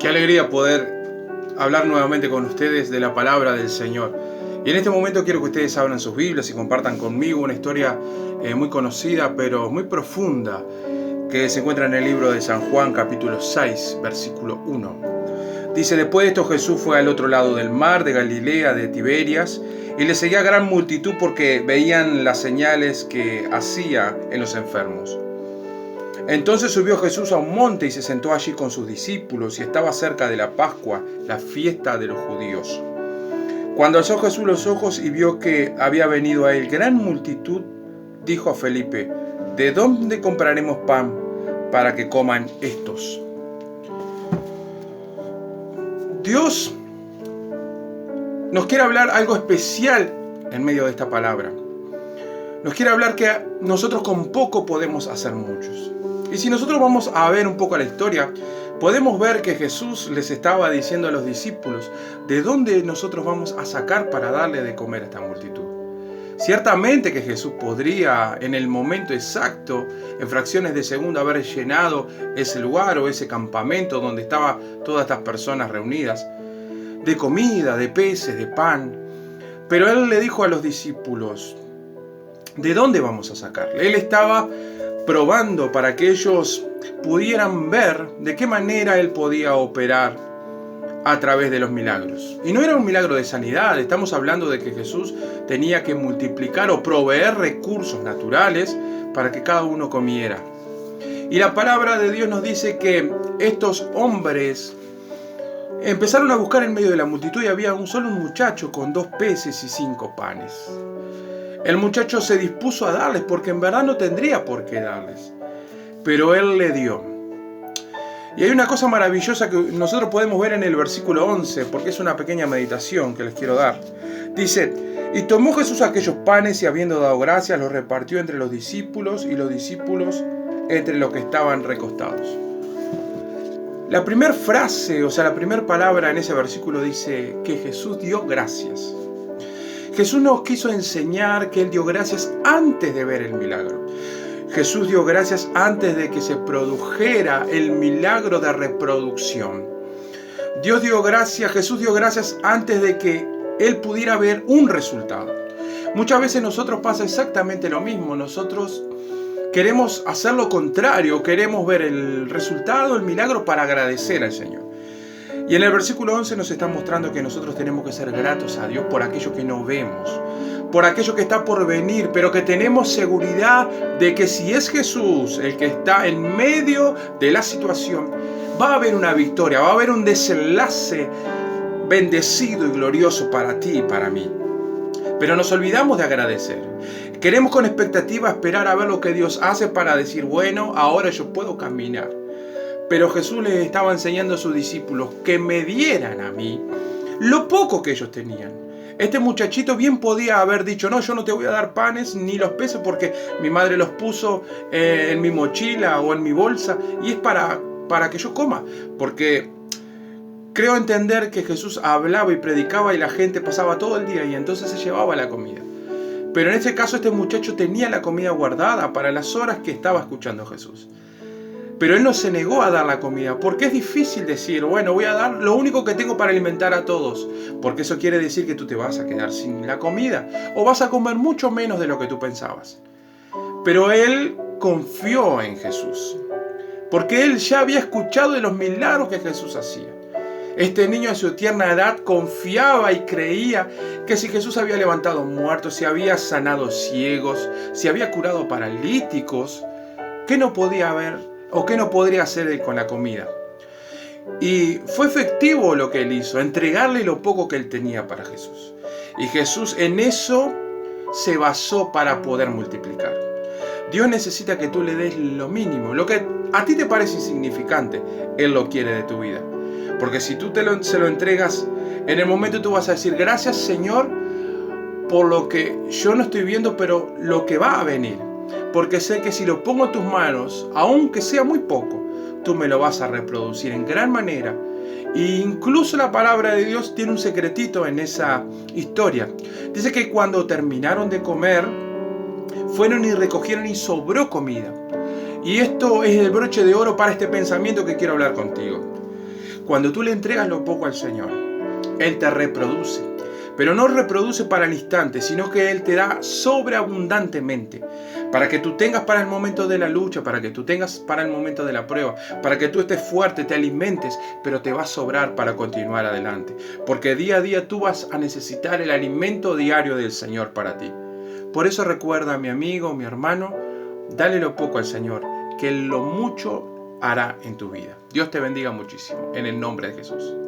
Qué alegría poder hablar nuevamente con ustedes de la palabra del Señor. Y en este momento quiero que ustedes abran sus Biblias y compartan conmigo una historia muy conocida, pero muy profunda, que se encuentra en el libro de San Juan, capítulo 6, versículo 1. Dice: después de esto Jesús fue al otro lado del mar de Galilea, de Tiberias, y le seguía gran multitud porque veían las señales que hacía en los enfermos. Entonces subió Jesús a un monte y se sentó allí con sus discípulos, y estaba cerca de la Pascua, la fiesta de los judíos. Cuando alzó Jesús los ojos y vio que había venido a él gran multitud, dijo a Felipe: ¿de dónde compraremos pan para que coman estos? Dios nos quiere hablar algo especial en medio de esta palabra. Nos quiere hablar que nosotros con poco podemos hacer muchos. Y si nosotros vamos a ver un poco la historia, podemos ver que Jesús les estaba diciendo a los discípulos de dónde nosotros vamos a sacar para darle de comer a esta multitud. Ciertamente que Jesús podría en el momento exacto, en fracciones de segundo, haber llenado ese lugar o ese campamento donde estaban todas estas personas reunidas, de comida, de peces, de pan. Pero Él le dijo a los discípulos: ¿de dónde vamos a sacarle? Él estaba probando para que ellos pudieran ver de qué manera Él podía operar a través de los milagros. Y no era un milagro de sanidad, estamos hablando de que Jesús tenía que multiplicar o proveer recursos naturales para que cada uno comiera. Y la palabra de Dios nos dice que estos hombres empezaron a buscar en medio de la multitud y había solo un muchacho con 2 peces y 5 panes. El muchacho se dispuso a darles porque en verdad no tendría por qué darles, pero él le dio. Y hay una cosa maravillosa que nosotros podemos ver en el versículo 11, porque es una pequeña meditación que les quiero dar. Dice: y tomó Jesús aquellos panes y habiendo dado gracias los repartió entre los discípulos y los discípulos entre los que estaban recostados. La primera frase, o sea, la primera palabra en ese versículo dice que Jesús dio gracias. Jesús nos quiso enseñar que Él dio gracias antes de ver el milagro. Jesús dio gracias antes de que se produjera el milagro de reproducción. Jesús dio gracias antes de que Él pudiera ver un resultado. Muchas veces nosotros pasa exactamente lo mismo. Nosotros queremos hacer lo contrario, queremos ver el resultado, el milagro para agradecer al Señor. Y en el versículo 11 nos está mostrando que nosotros tenemos que ser gratos a Dios por aquello que no vemos, por aquello que está por venir, pero que tenemos seguridad de que si es Jesús el que está en medio de la situación, va a haber una victoria, va a haber un desenlace bendecido y glorioso para ti y para mí. Pero nos olvidamos de agradecer. Queremos con expectativa esperar a ver lo que Dios hace para decir: bueno, ahora yo puedo caminar. Pero Jesús les estaba enseñando a sus discípulos que me dieran a mí lo poco que ellos tenían. Este muchachito bien podía haber dicho: no, yo no te voy a dar panes ni los peces porque mi madre los puso en mi mochila o en mi bolsa y es para que yo coma. Porque creo entender que Jesús hablaba y predicaba y la gente pasaba todo el día y entonces se llevaba la comida. Pero en este caso este muchacho tenía la comida guardada para las horas que estaba escuchando a Jesús. Pero él no se negó a dar la comida, porque es difícil decir: bueno, voy a dar lo único que tengo para alimentar a todos, porque eso quiere decir que tú te vas a quedar sin la comida, o vas a comer mucho menos de lo que tú pensabas. Pero él confió en Jesús, porque él ya había escuchado de los milagros que Jesús hacía. Este niño a su tierna edad confiaba y creía que si Jesús había levantado muertos, si había sanado ciegos, si había curado paralíticos, ¿qué no podía haber o qué no podría hacer él con la comida? Y fue efectivo lo que él hizo, entregarle lo poco que él tenía para Jesús. Y Jesús en eso se basó para poder multiplicar. Dios necesita que tú le des lo mínimo, lo que a ti te parece insignificante, Él lo quiere de tu vida. Porque si tú se lo entregas, en el momento tú vas a decir: gracias, Señor, por lo que yo no estoy viendo, pero lo que va a venir. Porque sé que si lo pongo en tus manos, aunque sea muy poco, tú me lo vas a reproducir en gran manera. E incluso la palabra de Dios tiene un secretito en esa historia. Dice que cuando terminaron de comer, fueron y recogieron y sobró comida. Y esto es el broche de oro para este pensamiento que quiero hablar contigo. Cuando tú le entregas lo poco al Señor, Él te reproduce. Pero no reproduce para el instante, sino que Él te da sobreabundantemente. Para que tú tengas para el momento de la lucha, para que tú tengas para el momento de la prueba, para que tú estés fuerte, te alimentes, pero te va a sobrar para continuar adelante. Porque día a día tú vas a necesitar el alimento diario del Señor para ti. Por eso recuerda, mi amigo, mi hermano, dale lo poco al Señor, que lo mucho hará en tu vida. Dios te bendiga muchísimo, en el nombre de Jesús.